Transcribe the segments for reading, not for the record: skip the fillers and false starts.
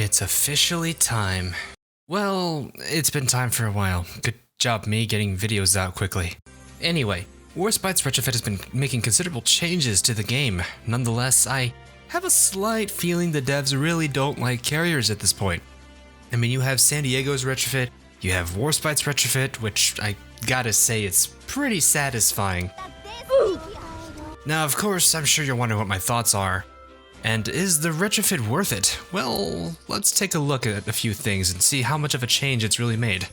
It's officially time. Well, it's been time for a while. Good job me getting videos out quickly. Anyway, Warspite Retrofit has been making considerable changes to the game. Nonetheless, I have a slight feeling the devs really don't like carriers at this point. I mean, you have San Diego's Retrofit, you have Warspite's Retrofit, which I gotta say it's pretty satisfying. Now, of course, I'm sure you're wondering what my thoughts are. And is the retrofit worth it? Well, let's take a look at a few things and see how much of a change it's really made.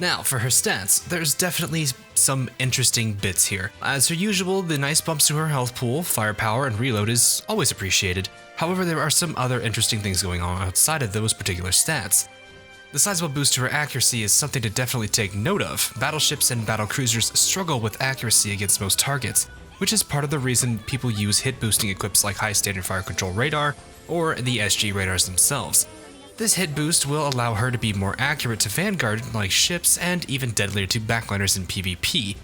Now, for her stats, there's definitely some interesting bits here. As per usual, the nice bumps to her health pool, firepower, and reload is always appreciated. However, there are some other interesting things going on outside of those particular stats. The sizable boost to her accuracy is something to definitely take note of. Battleships and battlecruisers struggle with accuracy against most targets, which is part of the reason people use hit boosting equips like High Standard Fire Control Radar or the SG radars themselves. This hit boost will allow her to be more accurate to Vanguard-like ships and even deadlier to backliners in PvP.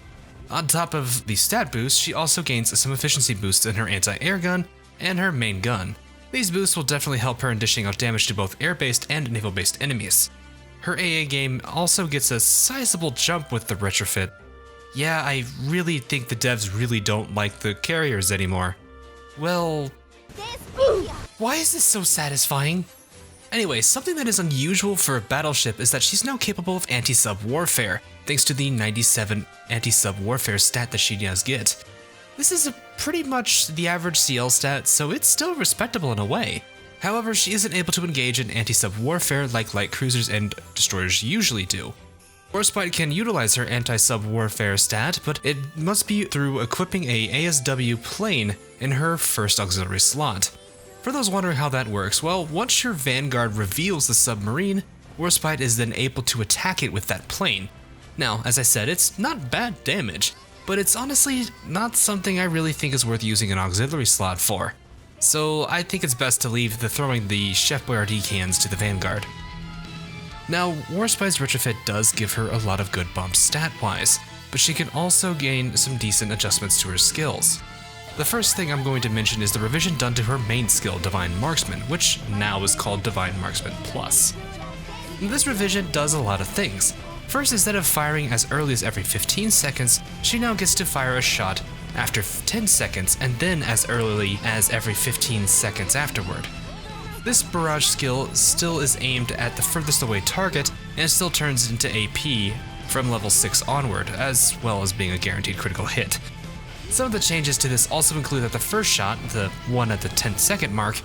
On top of the stat boost, she also gains some efficiency boosts in her anti-air gun and her main gun. These boosts will definitely help her in dishing out damage to both air-based and naval-based enemies. Her AA game also gets a sizable jump with the retrofit. Yeah, I really think the devs really don't like the carriers anymore. Well, why is this so satisfying? Anyway, something that is unusual for a battleship is that she's now capable of anti-sub warfare, thanks to the 97 anti-sub warfare stat that she does get. This is pretty much the average CL stat, so it's still respectable in a way. However, she isn't able to engage in anti-sub warfare like light cruisers and destroyers usually do. Warspite can utilize her anti-sub warfare stat, but it must be through equipping a ASW plane in her first auxiliary slot. For those wondering how that works, well, once your Vanguard reveals the submarine, Warspite is then able to attack it with that plane. Now, as I said, it's not bad damage, but it's honestly not something I really think is worth using an auxiliary slot for. So I think it's best to leave throwing the Chef Boyardee cans to the Vanguard. Now, Warspite's Retrofit does give her a lot of good bumps stat-wise, but she can also gain some decent adjustments to her skills. The first thing I'm going to mention is the revision done to her main skill, Divine Marksman, which now is called Divine Marksman Plus. This revision does a lot of things. First, instead of firing as early as every 15 seconds, she now gets to fire a shot after 10 seconds and then as early as every 15 seconds afterward. This barrage skill still is aimed at the furthest away target and still turns into AP from level 6 onward, as well as being a guaranteed critical hit. Some of the changes to this also include that the first shot, the one at the 10-second mark,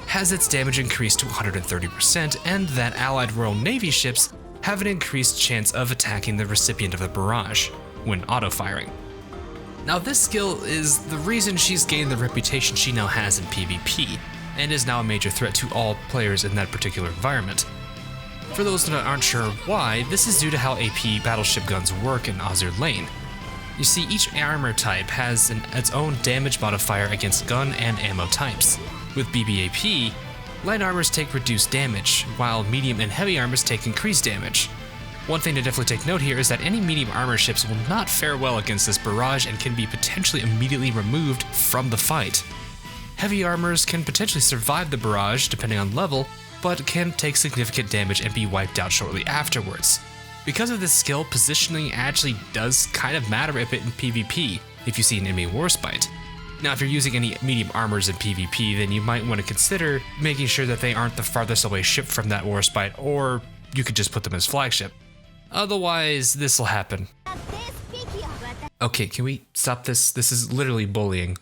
has its damage increased to 130%, and that Allied Royal Navy ships have an increased chance of attacking the recipient of the barrage when auto-firing. Now, this skill is the reason she's gained the reputation she now has in PvP, and is now a major threat to all players in that particular environment. For those that aren't sure why, this is due to how AP battleship guns work in Azur Lane. You see, each armor type has its own damage modifier against gun and ammo types. With BBAP, light armors take reduced damage, while medium and heavy armors take increased damage. One thing to definitely take note here is that any medium armor ships will not fare well against this barrage and can be potentially immediately removed from the fight. Heavy armors can potentially survive the barrage depending on level, but can take significant damage and be wiped out shortly afterwards. Because of this skill, positioning actually does kind of matter a bit in PvP if you see an enemy Warspite. Now, if you're using any medium armors in PvP, then you might want to consider making sure that they aren't the farthest away ship from that Warspite, or you could just put them as flagship. Otherwise, this'll happen. Okay, can we stop this? This is literally bullying.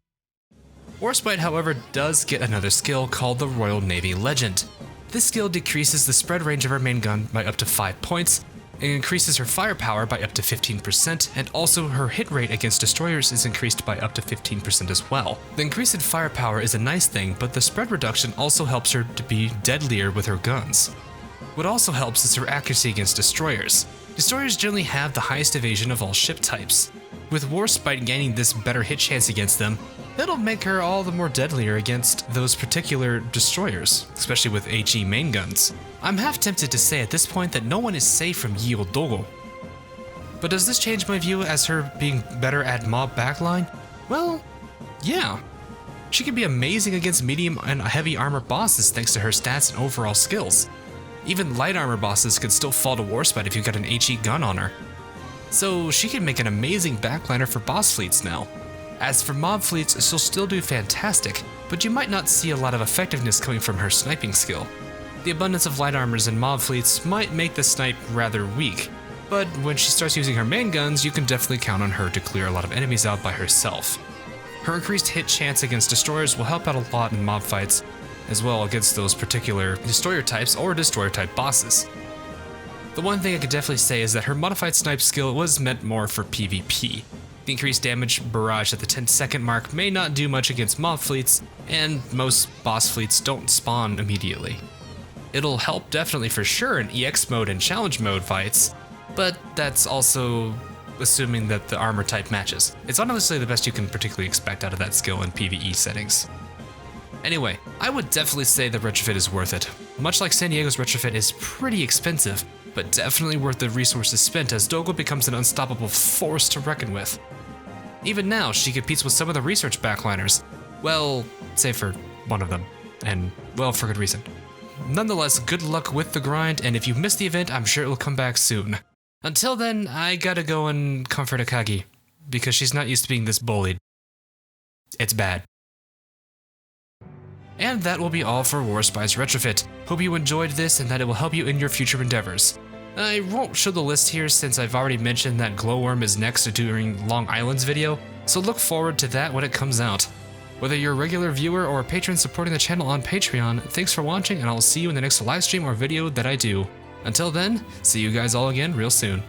Warspite, however, does get another skill called the Royal Navy Legend. This skill decreases the spread range of her main gun by up to 5 points, and increases her firepower by up to 15%, and also her hit rate against destroyers is increased by up to 15% as well. The increase in firepower is a nice thing, but the spread reduction also helps her to be deadlier with her guns. What also helps is her accuracy against destroyers. Destroyers generally have the highest evasion of all ship types. With Warspite gaining this better hit chance against them, it'll make her all the more deadlier against those particular destroyers, especially with HE main guns. I'm half tempted to say at this point that no one is safe from Yi Dogo. But does this change my view as her being better at mob backline? Well, yeah. she can be amazing against medium and heavy armor bosses thanks to her stats and overall skills. Even light armor bosses can still fall to Warspite if you got an HE gun on her. So she can make an amazing backliner for boss fleets now. As for mob fleets, she'll still do fantastic, but you might not see a lot of effectiveness coming from her sniping skill. The abundance of light armors in mob fleets might make the snipe rather weak, but when she starts using her main guns, you can definitely count on her to clear a lot of enemies out by herself. Her increased hit chance against destroyers will help out a lot in mob fights, as well against those particular destroyer types or destroyer type bosses. The one thing I could definitely say is that her modified snipe skill was meant more for PvP. The increased damage barrage at the 10-second mark may not do much against mob fleets, and most boss fleets don't spawn immediately. It'll help definitely for sure in EX mode and challenge mode fights, but that's also assuming that the armor type matches. It's honestly the best you can particularly expect out of that skill in PvE settings. Anyway, I would definitely say the retrofit is worth it. Much like San Diego's retrofit is pretty expensive, but definitely worth the resources spent as Dogo becomes an unstoppable force to reckon with. Even now, she competes with some of the research backliners. Well, save for one of them, and well, for good reason. Nonetheless, good luck with the grind, and if you missed the event, I'm sure it will come back soon. Until then, I gotta go and comfort Akagi, because she's not used to being this bullied. It's bad. And that will be all for Warspite's Retrofit. Hope you enjoyed this and that it will help you in your future endeavors. I won't show the list here since I've already mentioned that Glowworm is next during Long Island's video, so look forward to that when it comes out. Whether you're a regular viewer or a patron supporting the channel on Patreon, thanks for watching and I'll see you in the next livestream or video that I do. Until then, see you guys all again real soon.